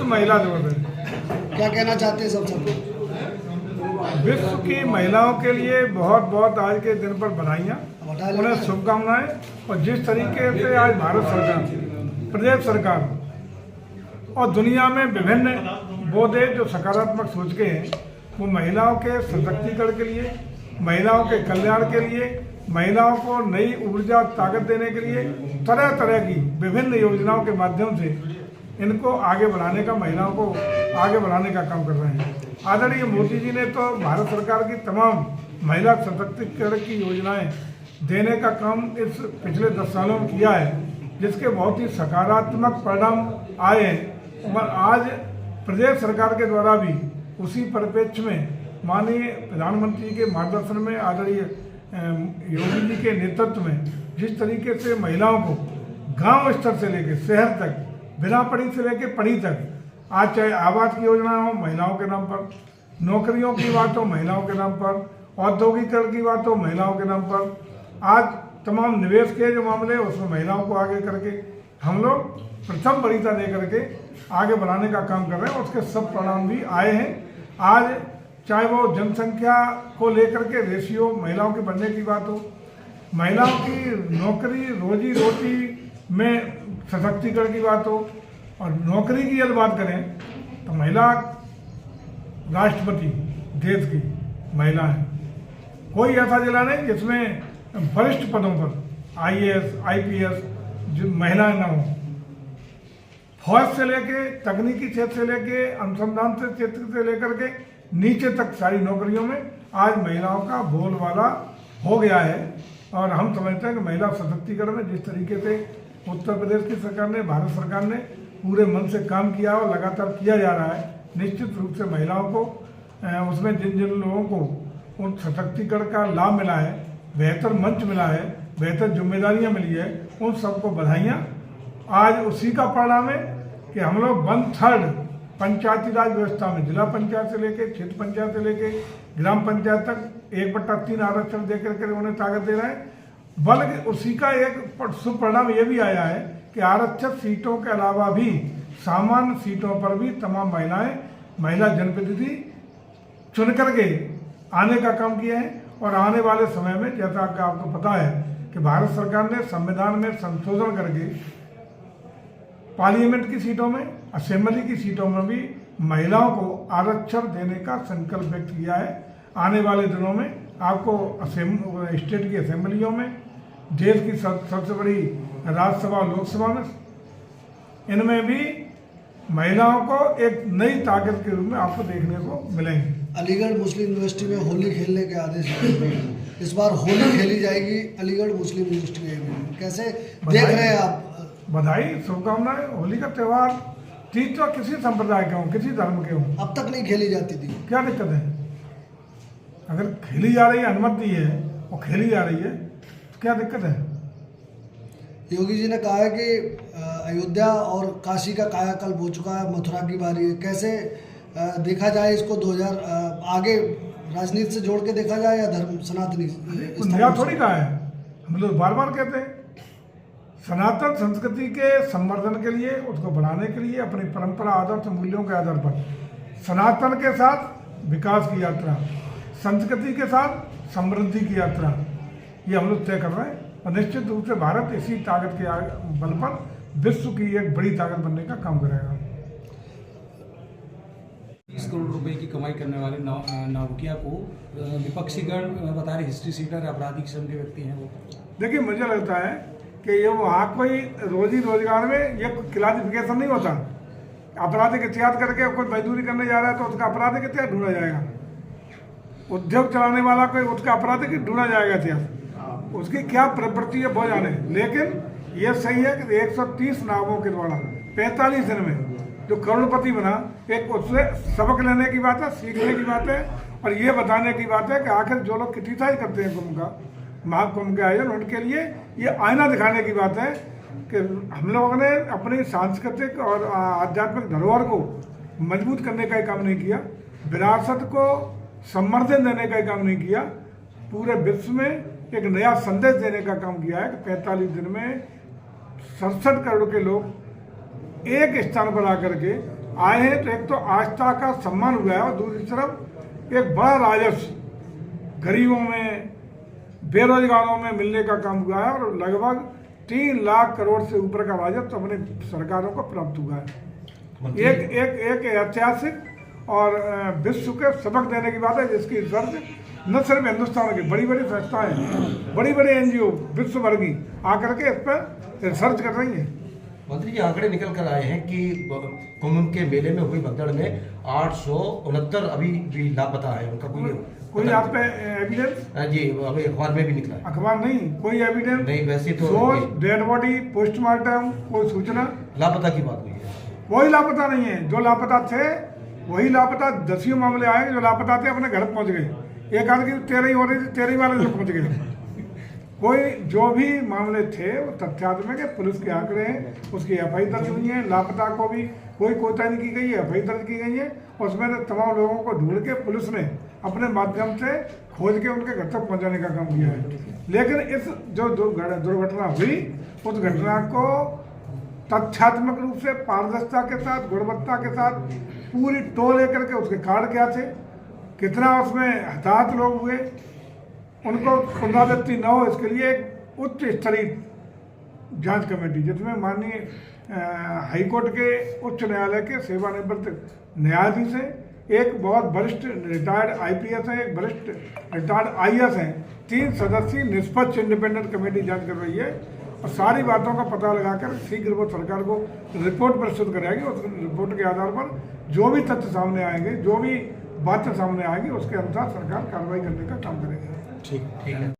महिला दिवस है। क्या कहना चाहते हैं सबको? विश्व की महिलाओं के लिए बहुत बहुत आज के दिन पर बधाइयाँ, उन्हें शुभकामनाएं। और जिस तरीके से आज भारत सरकार, प्रदेश सरकार और दुनिया में विभिन्न बौद्धे जो सकारात्मक सोच के हैं, वो महिलाओं के सशक्तिकरण के लिए, महिलाओं के कल्याण के लिए, महिलाओं को नई ऊर्जा ताकत देने के लिए तरह तरह की विभिन्न योजनाओं के माध्यम से इनको आगे बढ़ाने का, महिलाओं को आगे बढ़ाने का काम कर रहे हैं। आदरणीय मोदी जी ने तो भारत सरकार की तमाम महिला सशक्तिकरण की योजनाएं देने का काम इस पिछले 10 सालों में किया है, जिसके बहुत ही सकारात्मक परिणाम आए हैं। और आज प्रदेश सरकार के द्वारा भी उसी परिप्रेक्ष्य में माननीय प्रधानमंत्री के मार्गदर्शन में, आदरणीय योगी जी के नेतृत्व में जिस तरीके से महिलाओं को गांव स्तर से लेकर शहर तक, बिना पढ़ी से लेकर पढ़ी तक, आज चाहे आवास की योजना हो महिलाओं के नाम पर, नौकरियों की बात हो महिलाओं के नाम पर, औद्योगिकरण की बात हो महिलाओं के नाम पर, आज तमाम निवेश के जो मामले हैं उसमें महिलाओं को आगे करके हम लोग प्रथम वरीयता दे करके आगे बढ़ाने का काम कर रहे हैं। उसके सब परिणाम भी आए हैं। आज चाहे वो जनसंख्या को लेकर के रेशियो महिलाओं के बढ़ने की बात हो, महिलाओं की नौकरी रोजी रोटी में सशक्तिकरण की बात हो, और नौकरी की यदि बात करें तो महिला राष्ट्रपति देश की महिला है। कोई ऐसा जिला नहीं जिसमें वरिष्ठ पदों पर IAS, IPS जो महिलाएं ना हो। फौज से लेके तकनीकी क्षेत्र से लेके अनुसंधान से क्षेत्र से लेकर के नीचे तक सारी नौकरियों में आज महिलाओं का बोलबाला हो गया है। और हम समझते हैं कि महिला सशक्तिकरण में जिस तरीके से उत्तर प्रदेश की सरकार ने, भारत सरकार ने पूरे मन से काम किया और लगातार किया जा रहा है, निश्चित रूप से महिलाओं को उसमें जिन जिन लोगों को उन सशक्तिकरण का लाभ मिला है, बेहतर मंच मिला है, बेहतर जिम्मेदारियां मिली है, उन सबको बधाइयाँ। आज उसी का परिणाम है कि हम लोग 1/3 पंचायती राज व्यवस्था में, जिला पंचायत से लेके क्षेत्र पंचायत से लेके ग्राम पंचायत तक 1/3 आरक्षण दे करके उन्हें ताकत दे रहे हैं। बल्कि उसी का एक शुभ परिणाम ये भी आया है कि आरक्षित सीटों के अलावा भी सामान्य सीटों पर भी तमाम महिला जनप्रतिनिधि चुन करके आने का काम किया है। और आने वाले समय में जैसा कि आपको पता है कि भारत सरकार ने संविधान में संशोधन करके पार्लियामेंट की सीटों में, असेंबली की सीटों में भी महिलाओं को आरक्षण देने का संकल्प व्यक्त किया है। आने वाले दिनों में आपको स्टेट की असेंबलियों में, देश की सबसे बड़ी राज्यसभा लोकसभा में, इनमें भी महिलाओं को एक नई ताकत के रूप में आपको देखने को मिलेंगे। अलीगढ़ मुस्लिम यूनिवर्सिटी में होली खेलने के आदेश हैं। इस बार होली खेली जाएगी अलीगढ़ मुस्लिम यूनिवर्सिटी में, कैसे देख रहे हैं आप? बधाई, शुभकामनाएं। होली का त्यौहार तीज तो किसी संप्रदाय के हों, किसी धर्म के हों, अब तक नहीं खेली जाती थी, क्या दिक्कत है? अगर खेली जा रही है, अनुमति है और खेली जा रही है तो क्या दिक्कत है? योगी जी ने कहा है कि अयोध्या और काशी का कायाकल्प हो चुका है, मथुरा की बारी है। कैसे देखा जाए इसको? 2000 आगे राजनीति से जोड़ के देखा जाए या धर्म सनातनी? नया थोड़ी कहा है, हम लोग बार बार कहते हैं सनातन संस्कृति के संवर्धन के लिए, उसको बढ़ाने के लिए, अपनी परंपरा आदर्श मूल्यों के आधार पर सनातन के साथ विकास की यात्रा, संस्कृति के साथ समृद्धि की यात्रा, ये हम लोग तय कर रहे हैं। और निश्चित रूप से भारत इसी ताकत के बल पर विश्व की एक बड़ी ताकत बनने का काम करेगा। 30 करोड़ रुपए की कमाई करने वाले नावकिया को विपक्षी गण बता रहे हिस्ट्री सीटर आपराधिक किस्म के व्यक्ति हैं वो। देखिए, मुझे लगता है कि ये वहाँ कोई रोजी रोजगार में ये क्लासिफिकेशन नहीं होता। आपराधिक इतिहास करके कोई मजदूरी करने जा रहा है तो उसका आपराधिक इतिहास ढूंढा जाएगा। उद्योग चलाने वाला कोई, उसका आपराधिक ढूंढा जाएगा इतिहास, उसकी क्या प्रवृत्ति है बहुत जाने। लेकिन ये सही है कि 130 नावों के द्वारा 45 दिन में जो करोड़पति बना, एक उससे सबक लेने की बात है, सीखने की बात है, और ये बताने की बात है कि आखिर जो लोग क्रिटिसाइज करते हैं कुंभ का, महाकुंभ के आयोजन, उनके लिए ये आईना दिखाने की बात है कि हम लोगों ने अपनी सांस्कृतिक और आध्यात्मिक धरोहर को मजबूत करने का काम नहीं किया, विरासत को संवर्धन देने का काम नहीं किया, पूरे विश्व में एक नया संदेश देने का काम किया है कि 45 दिन में 67 करोड़ के लोग एक स्थान पर आकर के आए हैं तो एक तो आस्था का सम्मान हुआ है और दूसरी तरफ एक बड़ा राजस्व गरीबों में, बेरोजगारों में मिलने का काम हुआ है और लगभग 3 लाख करोड़ से ऊपर का राजस्व अपने सरकारों को प्राप्त हुआ है। एक ऐतिहासिक और विश्व के सबक देने की बात है, जिसकी रिसर्च न सिर्फ हिंदुस्तान की बड़ी बड़ी संस्थाएं, बड़ी बड़ी NGO विश्व भर की आकर के इस पर रिसर्च कर रही हैं। मंत्री जी, आंकड़े निकल कर आए हैं कि कुंभ के मेले में हुई भगदड़ में 869 अभी भी लापता है। उनका कोई आप पे एविडेंस? जी, अभी अखबार में भी निकला है। अखबार नहीं, कोई एविडेंस नहीं, वैसे तो डेड बॉडी, पोस्टमार्टम, कोई सूचना? लापता की बात हुई है। वही लापता नहीं है, जो लापता थे वही लापता। 10 मामले आए जो लापता थे अपने घर पहुंच गए। एक आदमी 13 हो रही थी, 13 वाले लोग पहुंच गए। कोई जो भी मामले थे वो तथ्यात्मक है, पुलिस के आंकड़े हैं, उसकी FI दर्ज हुई है। लापता को भी कोई कोताही नहीं की गई है, FI दर्ज की गई है। उसमें तमाम लोगों को ढूंढ के पुलिस ने अपने माध्यम से खोज के उनके घर तक पहुंचाने का काम किया है। लेकिन इस जो दुर्घटना हुई, उस घटना को तथ्यात्मक रूप से पारदर्शिता के साथ, गुणवत्ता के साथ पूरी टो लेकर के उसके कारण क्या थे, कितना उसमें हताहत लोग हुए, उनको पुनरावृत्ति न हो, इसके लिए एक उच्च स्तरीय जांच कमेटी, जिसमें माननीय हाईकोर्ट के उच्च न्यायालय के सेवानिवृत्त न्यायाधीश हैं, एक बहुत वरिष्ठ रिटायर्ड IPS है, एक वरिष्ठ रिटायर्ड IAS हैं, 3 सदस्यीय निष्पक्ष इंडिपेंडेंट कमेटी जांच कर रही है और सारी बातों का पता लगाकर शीघ्र वो सरकार को रिपोर्ट प्रस्तुत करेगी। उस रिपोर्ट के आधार पर जो भी तथ्य सामने आएंगे, जो भी बातें सामने आएंगी, उसके अनुसार सरकार कार्रवाई करने का काम करेगी। ठीक है।